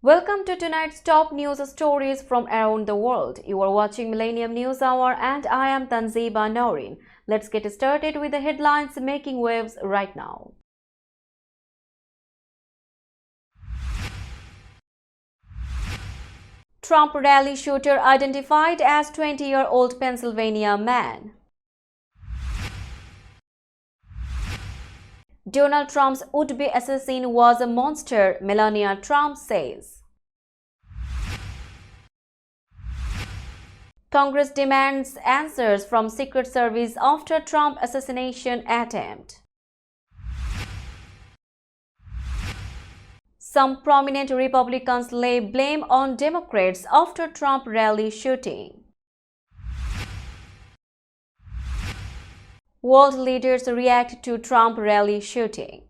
Welcome to tonight's top news stories from around the world. You are watching Millennium News Hour and I am Tanziba Noreen. Let's get started with the headlines making waves right now. Trump rally shooter identified as 20-year-old Pennsylvania man. Donald Trump's would-be assassin was a monster, Melania Trump says. Congress demands answers from Secret Service after Trump assassination attempt. Some prominent Republicans lay blame on Democrats after Trump rally shooting. World leaders react to Trump rally shooting.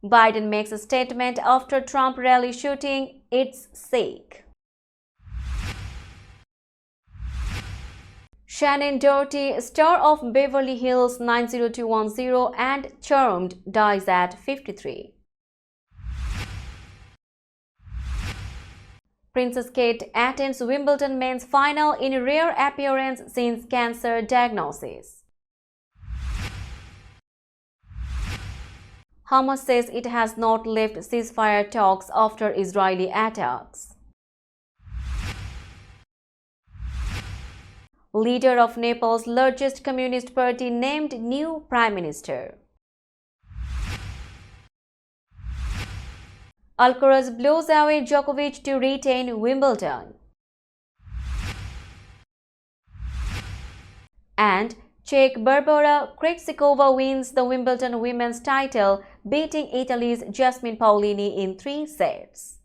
Biden makes a statement after Trump rally shooting, "It's sick." Shannon Doherty, star of Beverly Hills 90210 and Charmed, dies at 53. Princess Kate attends Wimbledon men's final in a rare appearance since cancer diagnosis. Hamas says it has not left ceasefire talks after Israeli attacks. Leader of Nepal's largest communist party named new prime minister. Alcaraz blows away Djokovic to retain Wimbledon. And Czech Barbara Krejcikova wins the Wimbledon women's title, beating Italy's Jasmine Paolini in 3 sets.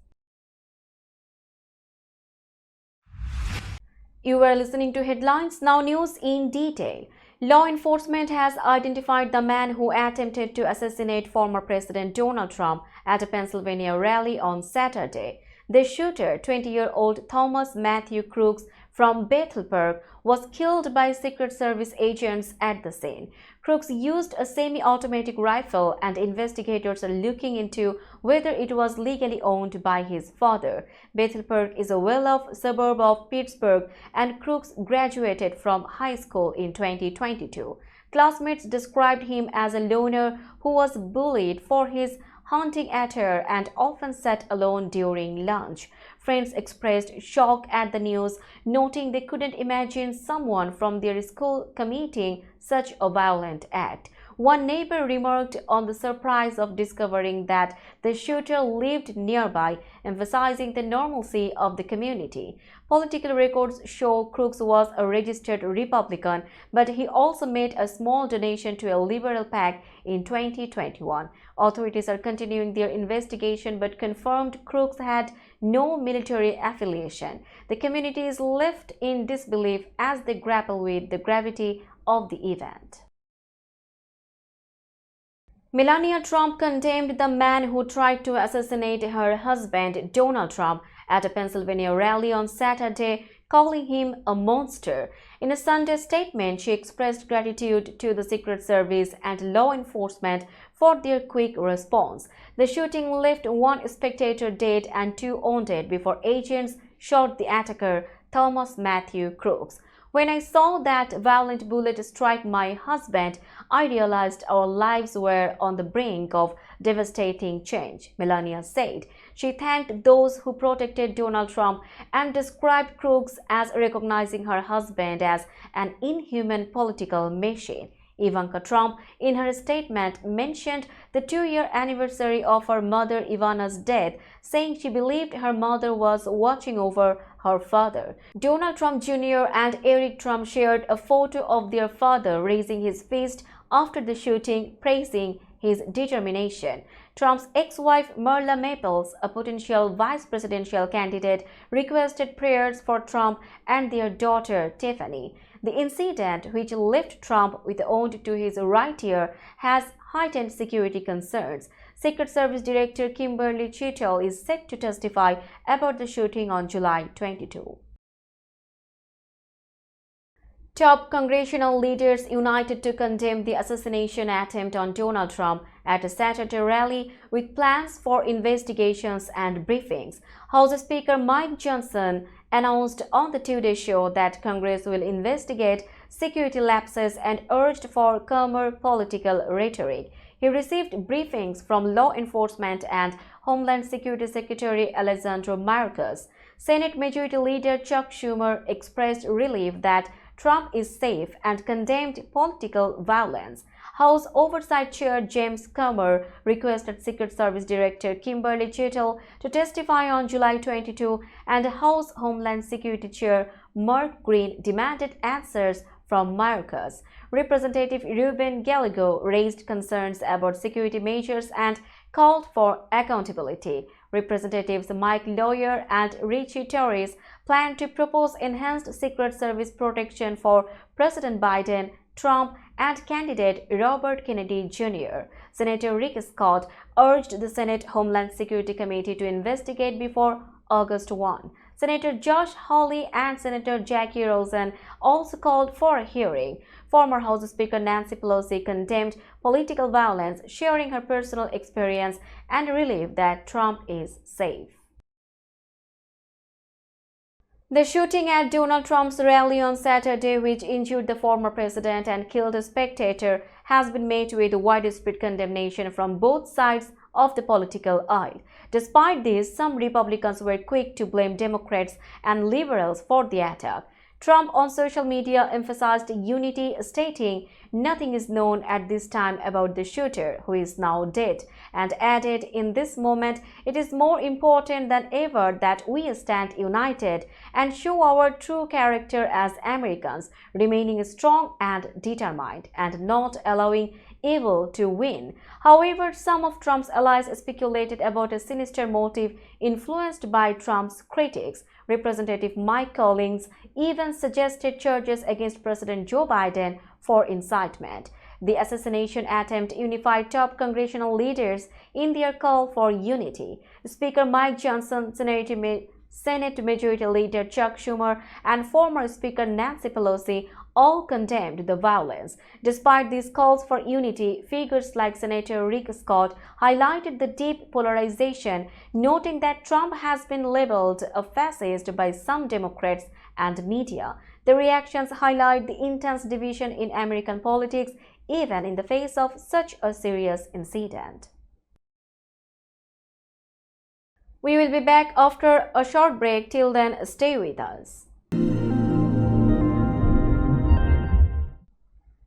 You are listening to Headlines, now news in detail. Law enforcement has identified the man who attempted to assassinate former President Donald Trump at a Pennsylvania rally on Saturday. The shooter, 20-year-old Thomas Matthew Crooks from Bethelburg, was killed by Secret Service agents at the scene. Crooks used a semi-automatic rifle and investigators are looking into whether it was legally owned by his father. Bethelburg is a well-off suburb of Pittsburgh and Crooks graduated from high school in 2022. Classmates described him as a loner who was bullied for his hunting attire and often sat alone during lunch. Friends expressed shock at the news, noting they couldn't imagine someone from their school committing such a violent act. One neighbor remarked on the surprise of discovering that the shooter lived nearby, emphasizing the normalcy of the community. Political records show Crooks was a registered Republican, but he also made a small donation to a liberal PAC in 2021. Authorities are continuing their investigation but confirmed Crooks had no military affiliation. The community is left in disbelief as they grapple with the gravity of the event. Melania Trump condemned the man who tried to assassinate her husband, Donald Trump, at a Pennsylvania rally on Saturday, calling him a monster. In a Sunday statement, she expressed gratitude to the Secret Service and law enforcement for their quick response. The shooting left 1 spectator dead and 2 wounded before agents shot the attacker, Thomas Matthew Crooks. "When I saw that violent bullet strike my husband, I realized our lives were on the brink of devastating change," Melania said. She thanked those who protected Donald Trump and described Crooks as recognizing her husband as an inhuman political machine. Ivanka Trump, in her statement, mentioned the 2-year anniversary of her mother Ivana's death, saying she believed her mother was watching over her father. Donald Trump Jr. and Eric Trump shared a photo of their father raising his fist after the shooting, praising his determination. Trump's ex-wife Marla Maples, a potential vice presidential candidate, requested prayers for Trump and their daughter Tiffany. The incident, which left Trump with a wound to his right ear, has heightened security concerns. Secret Service Director Kimberly Chittle is set to testify about the shooting on July 22. Top congressional leaders united to condemn the assassination attempt on Donald Trump at a Saturday rally with plans for investigations and briefings. House Speaker Mike Johnson announced on the Today Show that Congress will investigate security lapses and urged for calmer political rhetoric. He received briefings from law enforcement and Homeland Security Secretary Alejandro Mayorkas. Senate Majority Leader Chuck Schumer expressed relief that Trump is safe and condemned political violence. House Oversight Chair James Comer requested Secret Service Director Kimberly Chittle to testify on July 22, and House Homeland Security Chair Mark Green demanded answers from Mayorkas. Representative Ruben Gallego raised concerns about security measures and called for accountability. Representatives Mike Lawyer and Richie Torres plan to propose enhanced Secret Service protection for President Biden, Trump, and candidate Robert Kennedy Jr. Senator Rick Scott urged the Senate Homeland Security Committee to investigate before August 1. Senator Josh Hawley and Senator Jackie Rosen also called for a hearing. Former House Speaker Nancy Pelosi condemned political violence, sharing her personal experience and relief that Trump is safe. The shooting at Donald Trump's rally on Saturday, which injured the former president and killed a spectator, has been met with widespread condemnation from both sides of the political aisle. Despite this, some Republicans were quick to blame Democrats and liberals for the attack. Trump on social media emphasized unity, stating, "Nothing is known at this time about the shooter, who is now dead," and added, "In this moment, it is more important than ever that we stand united and show our true character as Americans, remaining strong and determined, and not allowing evil to win." However, some of Trump's allies speculated about a sinister motive influenced by Trump's critics. Representative Mike Collins even suggested charges against President Joe Biden for incitement. The assassination attempt unified top congressional leaders in their call for unity. Speaker Mike Johnson, Senate Majority Leader Chuck Schumer, and former Speaker Nancy Pelosi all condemned the violence. Despite these calls for unity, figures like Senator Rick Scott highlighted the deep polarization, noting that Trump has been labeled a fascist by some Democrats and media. The reactions highlight the intense division in American politics, even in the face of such a serious incident. We will be back after a short break. Till then, stay with us.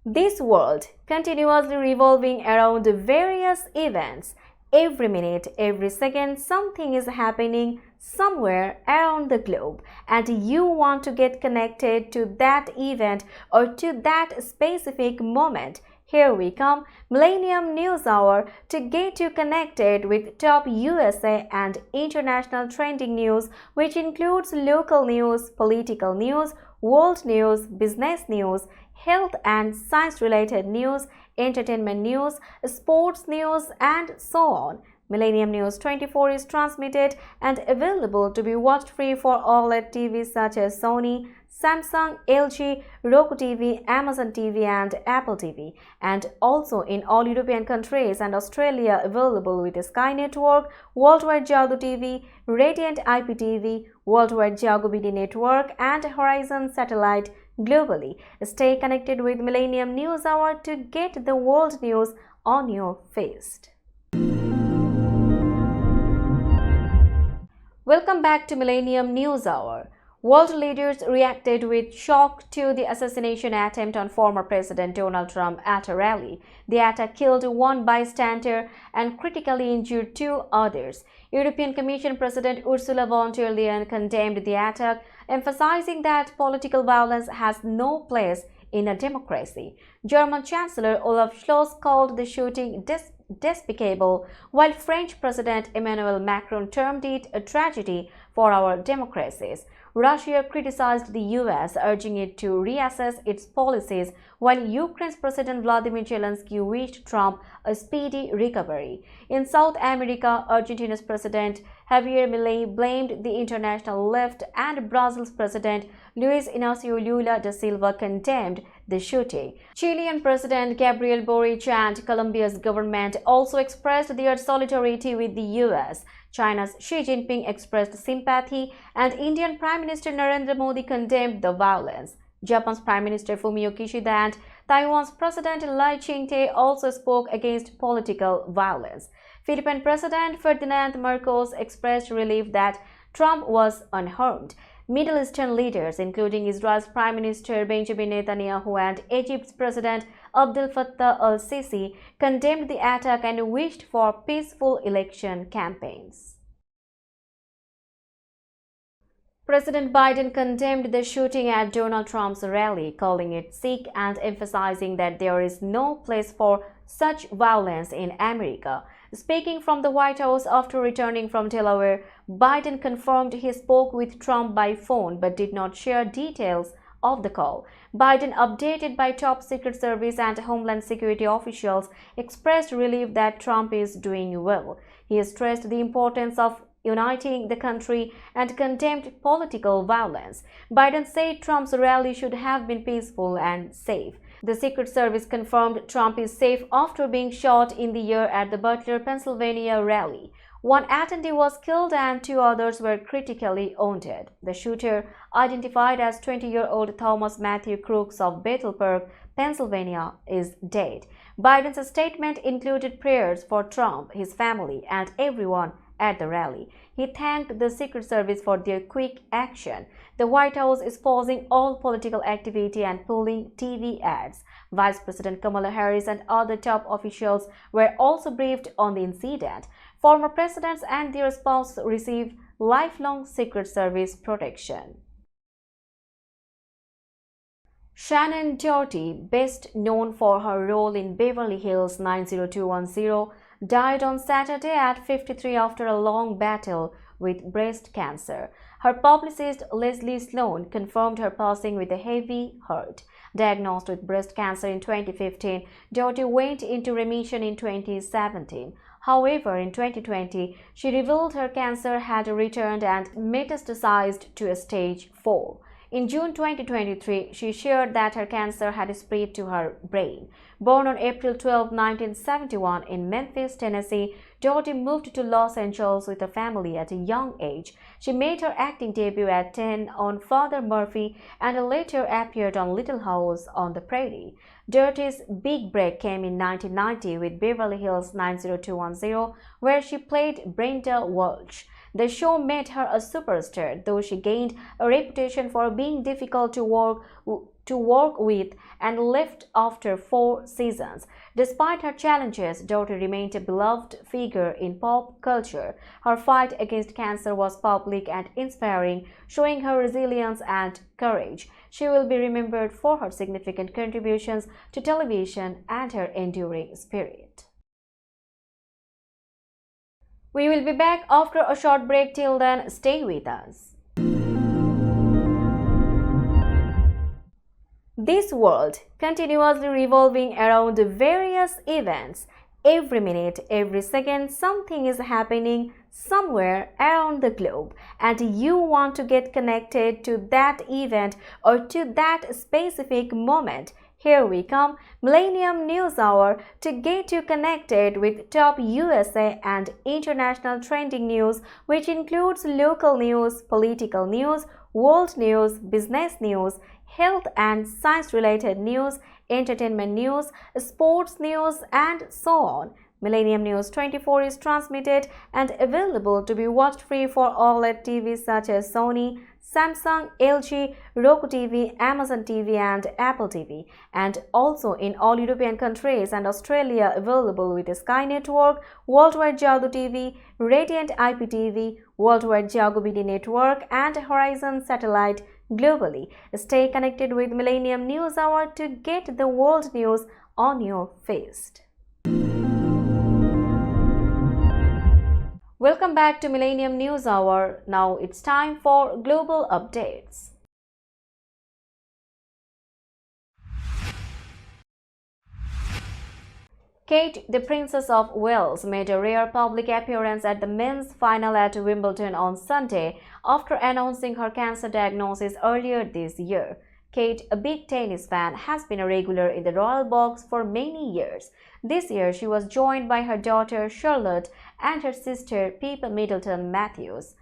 This world continuously revolving around various events. Every minute, every second, something is happening somewhere around the globe, and you want to get connected to that event or to that specific moment. Here we come, Millennium News Hour, to get you connected with top USA and international trending news, which includes local news, political news, world news, business news, health and science-related news, entertainment news, sports news, and so on. Millennium News 24 is transmitted and available to be watched free for OLED TVs such as Sony, Samsung, LG, Roku TV, Amazon TV, and Apple TV, and also in all European countries and Australia available with Sky Network, Worldwide Jago TV, Radiant IPTV, Worldwide Jago BD Network, and Horizon Satellite globally. Stay connected with Millennium News Hour to get the world news on your feed. Welcome back to Millennium News Hour. World leaders reacted with shock to the assassination attempt on former President Donald Trump at a rally. The attack killed one bystander and critically injured two others. European Commission President Ursula von der Leyen condemned the attack, emphasizing that political violence has no place in a democracy. German Chancellor Olaf Scholz called the shooting despicable, while French President Emmanuel Macron termed it a tragedy for our democracies. Russia criticized the US, urging it to reassess its policies, while Ukraine's President Vladimir Zelensky wished Trump a speedy recovery. In South America, Argentina's President Javier Milei blamed the international left, and Brazil's President Luiz Inácio Lula da Silva condemned the shooting. Chilean President Gabriel Boric and Colombia's government also expressed their solidarity with the US. China's Xi Jinping expressed sympathy, and Indian Prime Minister Narendra Modi condemned the violence. Japan's Prime Minister Fumio Kishida and Taiwan's President Lai Ching-te also spoke against political violence. Philippine President Ferdinand Marcos expressed relief that Trump was unharmed. Middle Eastern leaders, including Israel's Prime Minister Benjamin Netanyahu and Egypt's President Abdel Fattah al-Sisi, condemned the attack and wished for peaceful election campaigns. President Biden condemned the shooting at Donald Trump's rally, calling it sick and emphasizing that there is no place for such violence in America. Speaking from the White House after returning from Delaware, Biden confirmed he spoke with Trump by phone but did not share details of the call. Biden, updated by top Secret Service and Homeland Security officials, expressed relief that Trump is doing well. He stressed the importance of uniting the country and condemned political violence. Biden said Trump's rally should have been peaceful and safe. The Secret Service confirmed Trump is safe after being shot in the ear at the Butler, Pennsylvania rally. One attendee was killed and 2 others were critically wounded. The shooter, identified as 20-year-old Thomas Matthew Crooks of Battlesburg, Pennsylvania, is dead. Biden's statement included prayers for Trump, his family, and everyone at the rally. He thanked the Secret Service for their quick action. The White House is pausing all political activity and pulling TV ads. Vice President Kamala Harris and other top officials were also briefed on the incident. Former presidents and their spouses received lifelong Secret Service protection. Shannen Doherty, best known for her role in Beverly Hills 90210, died on Saturday at 53 after a long battle with breast cancer. Her publicist Leslie Sloan confirmed her passing with a heavy heart. Diagnosed with breast cancer in 2015, Doherty went into remission in 2017. However, in 2020, she revealed her cancer had returned and metastasized to a stage 4. In June 2023, she shared that her cancer had spread to her brain. Born on April 12, 1971 in Memphis, Tennessee, Doherty moved to Los Angeles with her family at a young age. She made her acting debut at 10 on Father Murphy and later appeared on Little House on the Prairie. Doherty's big break came in 1990 with Beverly Hills 90210, where she played Brenda Walsh. The show made her a superstar, though she gained a reputation for being difficult to work with and left after 4 seasons. Despite her challenges, Doherty remained a beloved figure in pop culture. Her fight against cancer was public and inspiring, showing her resilience and courage. She will be remembered for her significant contributions to television and her enduring spirit. We will be back after a short break. Till then, stay with us. This world continuously revolving around various events. Every minute, every second, something is happening somewhere around the globe, and you want to get connected to that event or to that specific moment. Here we come, Millennium News Hour, to get you connected with top USA and international trending news, which includes local news, political news, world news, business news, health and science-related news, entertainment news, sports news, and so on. Millennium News 24 is transmitted and available to be watched free for OLED TVs such as Sony, Samsung, LG, Roku TV, Amazon TV, and Apple TV, and also in all European countries and Australia available with Sky Network, Worldwide Jago TV, Radiant IPTV, Worldwide Jago BD Network, and Horizon Satellite globally. Stay connected with Millennium News Hour to get the world news on your feed. Welcome back to Millennium News Hour. Now it's time for global updates. Kate, the Princess of Wales, made a rare public appearance at the men's final at Wimbledon on Sunday after announcing her cancer diagnosis earlier this year. Kate, a big tennis fan, has been a regular in the royal box for many years. This year, she was joined by her daughter Charlotte and her sister Pippa Middleton-Matthews.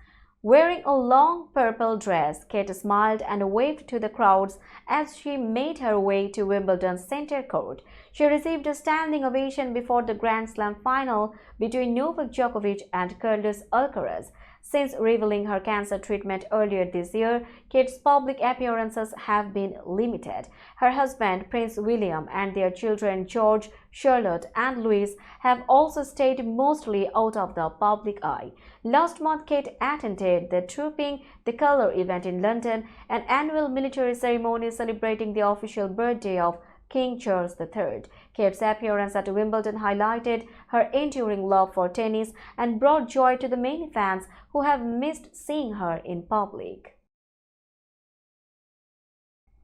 Wearing a long purple dress, Kate smiled and waved to the crowds as she made her way to Wimbledon's centre court. She received a standing ovation before the Grand Slam final between Novak Djokovic and Carlos Alcaraz. Since revealing her cancer treatment earlier this year, Kate's public appearances have been limited. Her husband, Prince William, and their children George, Charlotte, and Louis have also stayed mostly out of the public eye. Last month, Kate attended the Trooping the Colour event in London, an annual military ceremony celebrating the official birthday of King Charles III. Kate's appearance at Wimbledon highlighted her enduring love for tennis and brought joy to the many fans who have missed seeing her in public.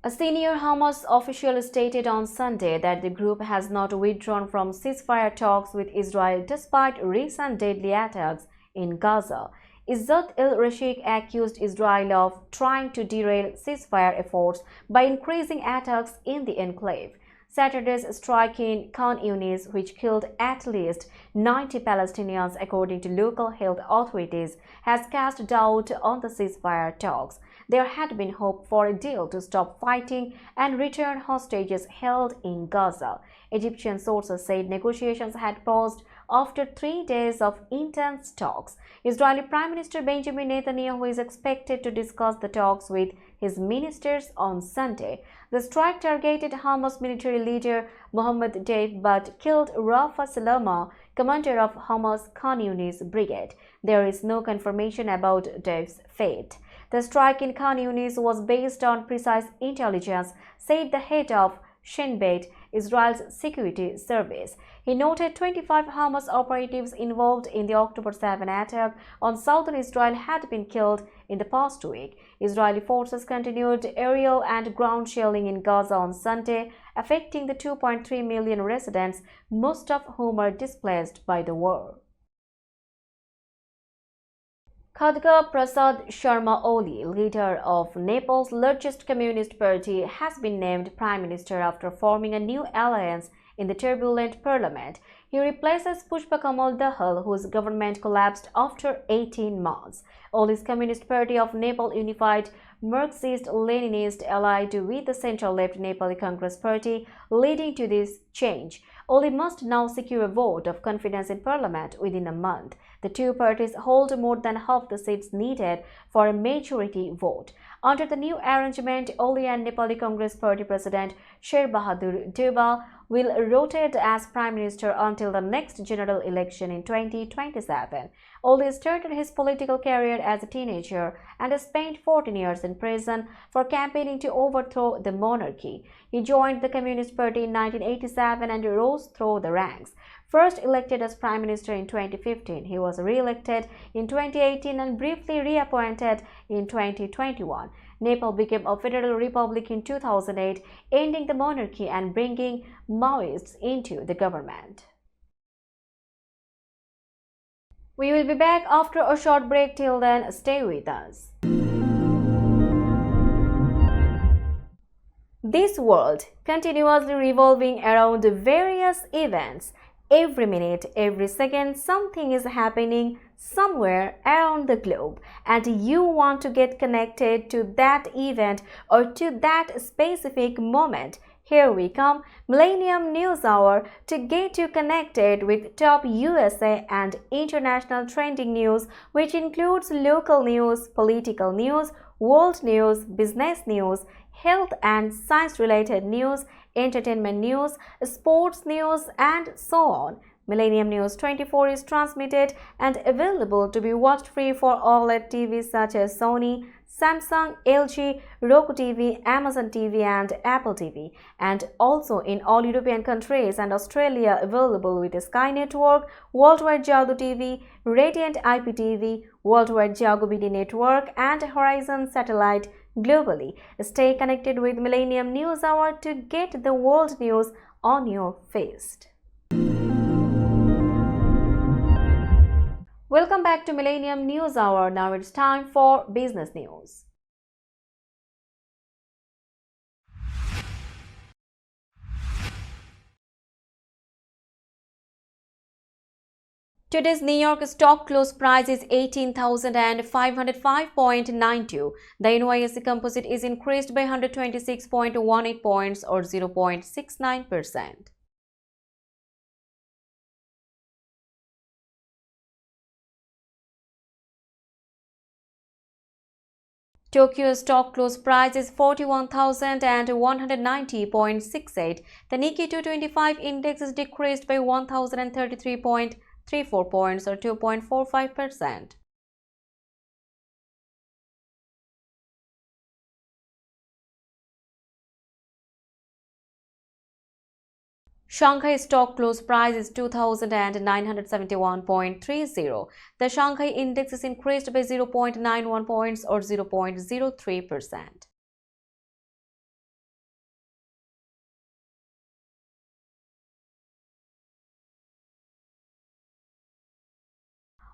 A senior Hamas official stated on Sunday that the group has not withdrawn from ceasefire talks with Israel despite recent deadly attacks in Gaza. Izzat el-Rashid accused Israel of trying to derail ceasefire efforts by increasing attacks in the enclave. Saturday's strike in Khan Yunis, which killed at least 90 Palestinians according to local health authorities, has cast doubt on the ceasefire talks. There had been hope for a deal to stop fighting and return hostages held in Gaza. Egyptian sources said negotiations had paused after 3 days of intense talks. Israeli Prime Minister Benjamin Netanyahu is expected to discuss the talks with his ministers on Sunday. The strike targeted Hamas military leader Mohammed Deif but killed Rafa Salama, commander of Hamas Khan Yunis brigade. There is no confirmation about Deif's fate. The strike in Khan Yunis was based on precise intelligence, said the head of Shin Bet, Israel's security service. He noted 25 Hamas operatives involved in the October 7 attack on southern Israel had been killed in the past week. Israeli forces continued aerial and ground shelling in Gaza on Sunday, affecting the 2.3 million residents, most of whom are displaced by the war. Khadga Prasad Sharma Oli, leader of Nepal's largest communist party, has been named Prime Minister after forming a new alliance in the turbulent parliament. He replaces Pushpa Kamal Dahal, whose government collapsed after 18 months. Oli's Communist Party of Nepal unified Marxist-Leninist allied with the centre-left Nepali Congress Party, leading to this change. Oli must now secure a vote of confidence in parliament within a month. The two parties hold more than half the seats needed for a majority vote. Under the new arrangement, Oli and Nepali Congress Party President Sher Bahadur Deuba will rotate as Prime Minister until the next general election in 2027. Oli started his political career as a teenager and spent 14 years in prison for campaigning to overthrow the monarchy. He joined the Communist Party in 1987 and rose through the ranks. First elected as Prime Minister in 2015, he was re-elected in 2018 and briefly reappointed in 2021. Nepal became a federal republic in 2008, ending the monarchy and bringing Maoists into the government. We will be back after a short break. Till then, stay with us. This world continuously revolving around various events. Every minute, every second, something is happening somewhere around the globe, and you want to get connected to that event or to that specific moment. Here we come, Millennium News Hour, to get you connected with top USA and international trending news, which includes local news, political news, world news, business news, health and science-related news, entertainment news, sports news, and so on. Millennium News 24 is transmitted and available to be watched free for OLED TVs such as Sony, Samsung, LG, Roku TV, Amazon TV, and Apple TV, and also in all European countries and Australia available with Sky Network, Worldwide Jago TV, Radiant IPTV, Worldwide Jago BD Network, and Horizon Satellite globally. Stay connected with Millennium News Hour to get the world news on your feed. Welcome back to Millennium News Hour. Now it's time for business news. Today's New York stock close price is 18,505.92. The NYSE Composite is increased by 126.18 points or 0.69%. Tokyo stock close price is 41,190.68. The Nikkei 225 index is decreased by 1,033.34 points or 2.45%. Shanghai stock close price is 2,971.30. The Shanghai index is increased by 0.91 points or 0.03%.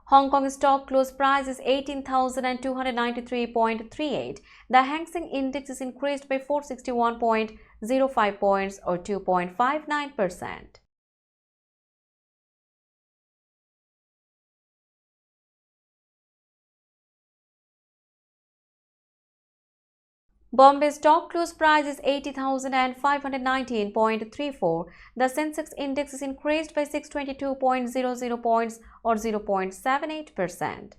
Hong Kong stock close price is 18,293.38. The Hang Seng index is increased by 461.05 points or 2.59%. Bombay stock close price is 80,519.34. The Sensex index is increased by 622.00 points or 0.78%.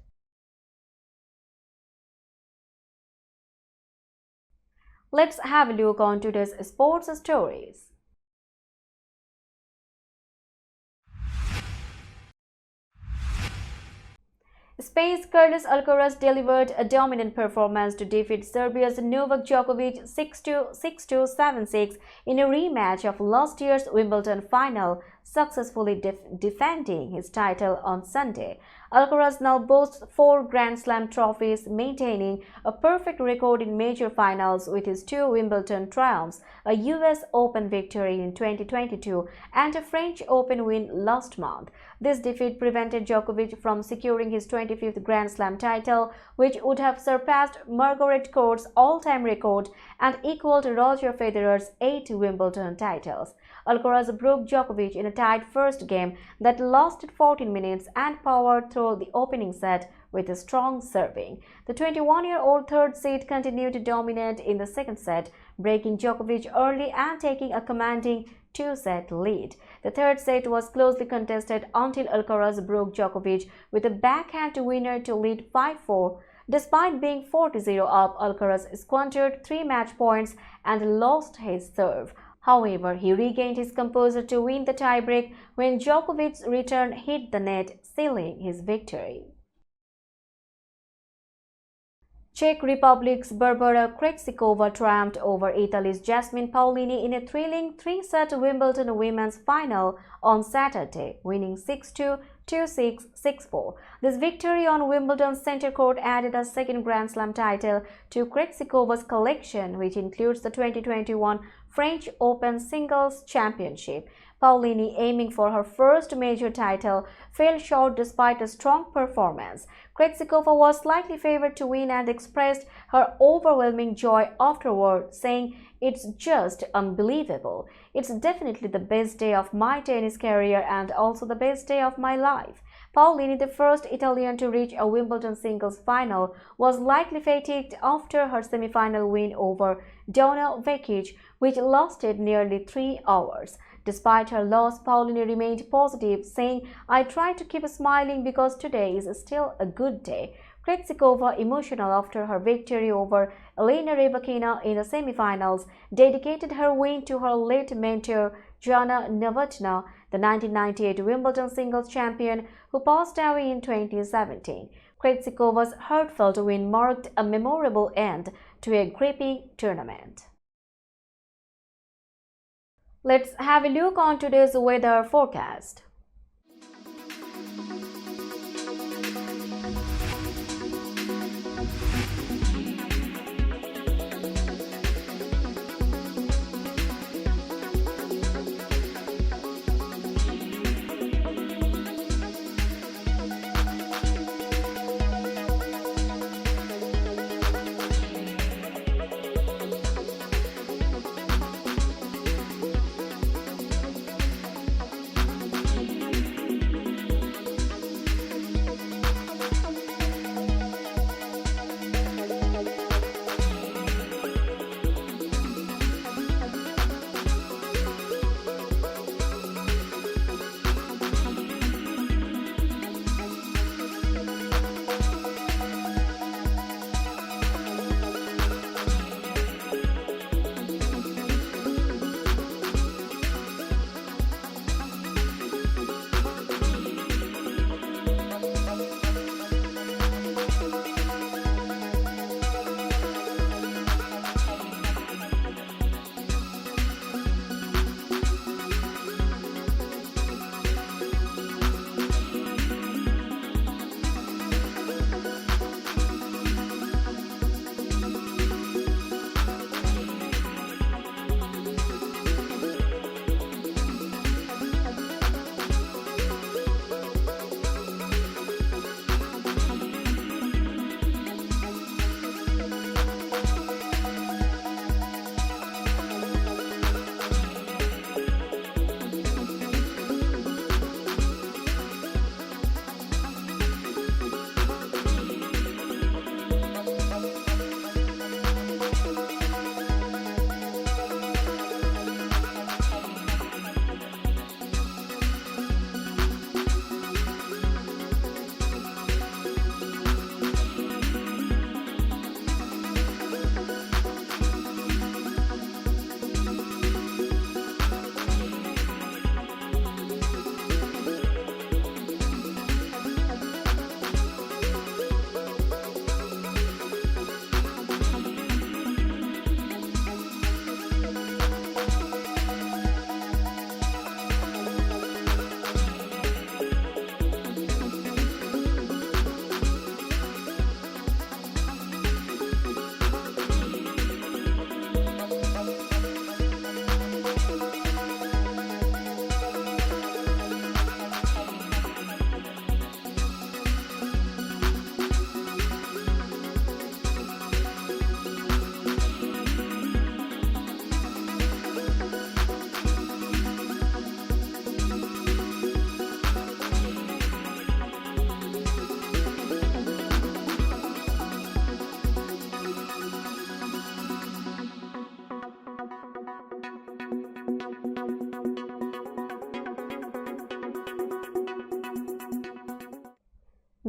Let's have a look on today's sports stories. Spain's Carlos Alcaraz delivered a dominant performance to defeat Serbia's Novak Djokovic 6-2, 6-2, 7-6 in a rematch of last year's Wimbledon final, successfully defending his title on Sunday. Alcaraz now boasts 4 Grand Slam trophies, maintaining a perfect record in major finals with his 2 Wimbledon triumphs, a US Open victory in 2022 and a French Open win last month. This defeat prevented Djokovic from securing his 25th Grand Slam title, which would have surpassed Margaret Court's all-time record and equaled Roger Federer's 8 Wimbledon titles. Alcaraz broke Djokovic in a tight first game that lasted 14 minutes and powered through the opening set with a strong serving. The 21-year-old third seed continued to dominate in the second set, breaking Djokovic early and taking a commanding 2-set lead. The third set was closely contested until Alcaraz broke Djokovic with a backhand winner to lead 5-4. Despite being 4-0 up, Alcaraz squandered 3 match points and lost his serve. However, he regained his composure to win the tiebreak when Djokovic's return hit the net, sealing his victory. Czech Republic's Barbara Krejcikova triumphed over Italy's Jasmine Paolini in a thrilling 3-set Wimbledon women's final on Saturday, winning 6-2, 2-6, 6-4. This victory on Wimbledon's center court added a second Grand Slam title to Krejcikova's collection, which includes the 2021 French Open Singles Championship. Paolini, aiming for her first major title, fell short despite a strong performance. Krejcikova was slightly favored to win and expressed her overwhelming joy afterward, saying, "It's just unbelievable. It's definitely the best day of my tennis career and also the best day of my life." Paolini, the first Italian to reach a Wimbledon singles final, was likely fatigued after her semi-final win over Donna Vekic, which lasted nearly 3 hours. Despite her loss, Paolini remained positive, saying, "I try to keep smiling because today is still a good day." Krejcikova, emotional after her victory over Elena Rybakina in the semi-finals, dedicated her win to her late mentor Jana Novotná, the 1998 Wimbledon singles champion who passed away in 2017. Krejcikova's heartfelt win marked a memorable end to a gripping tournament. Let's have a look on today's weather forecast.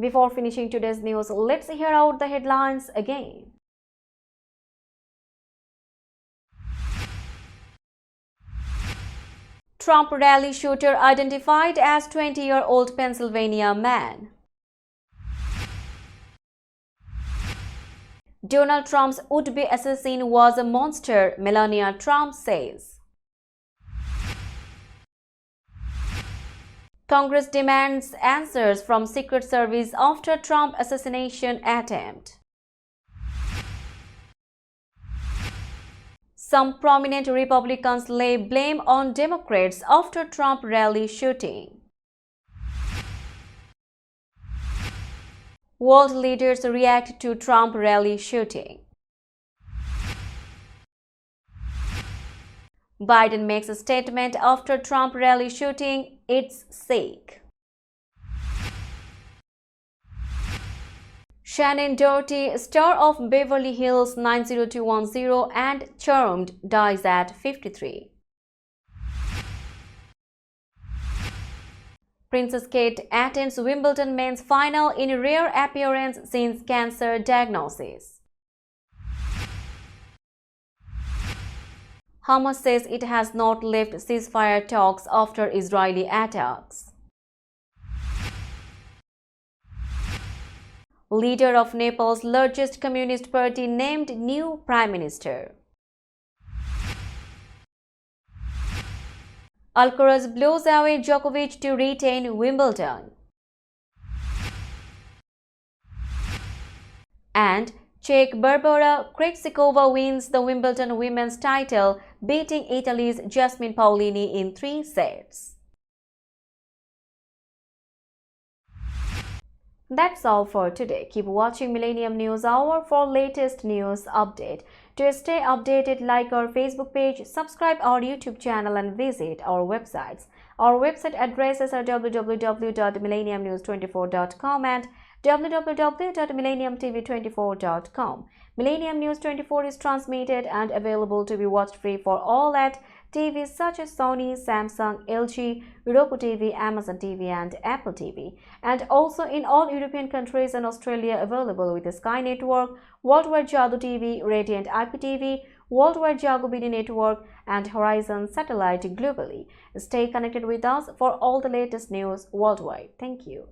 Before finishing today's news, let's hear out the headlines again. Trump rally shooter identified as 20-year-old Pennsylvania man. Donald Trump's would-be assassin was a monster, Melania Trump says. Congress demands answers from Secret Service after Trump assassination attempt. Some prominent Republicans lay blame on Democrats after Trump rally shooting. World leaders react to Trump rally shooting. Biden makes a statement after Trump rally shooting, "It's sick." Shannon Doherty, star of Beverly Hills 90210 and Charmed, dies at 53. Princess Kate attends Wimbledon men's final in rare appearance since cancer diagnosis. Hamas says it has not left ceasefire talks after Israeli attacks. Leader of Nepal's largest communist party named new prime minister. Alcaraz blows away Djokovic to retain Wimbledon. And Czech Barbara Krejcikova wins the Wimbledon women's title, beating Italy's Jasmine Paolini in 3 sets. That's all for today. Keep watching Millennium News Hour for latest news update. To stay updated, like our Facebook page, subscribe our YouTube channel and visit our websites. Our website addresses are www.millenniumnews24.com and www.millenniumtv24.com. Millennium News 24 is transmitted and available to be watched free for all at TVs such as Sony, Samsung, LG, Roku TV, Amazon TV and Apple TV, and also in all European countries and Australia available with the Sky Network, Worldwide Jago TV, Radiant IPTV, Worldwide Jago BD Network and Horizon Satellite globally. Stay connected with us for all the latest news worldwide. Thank you.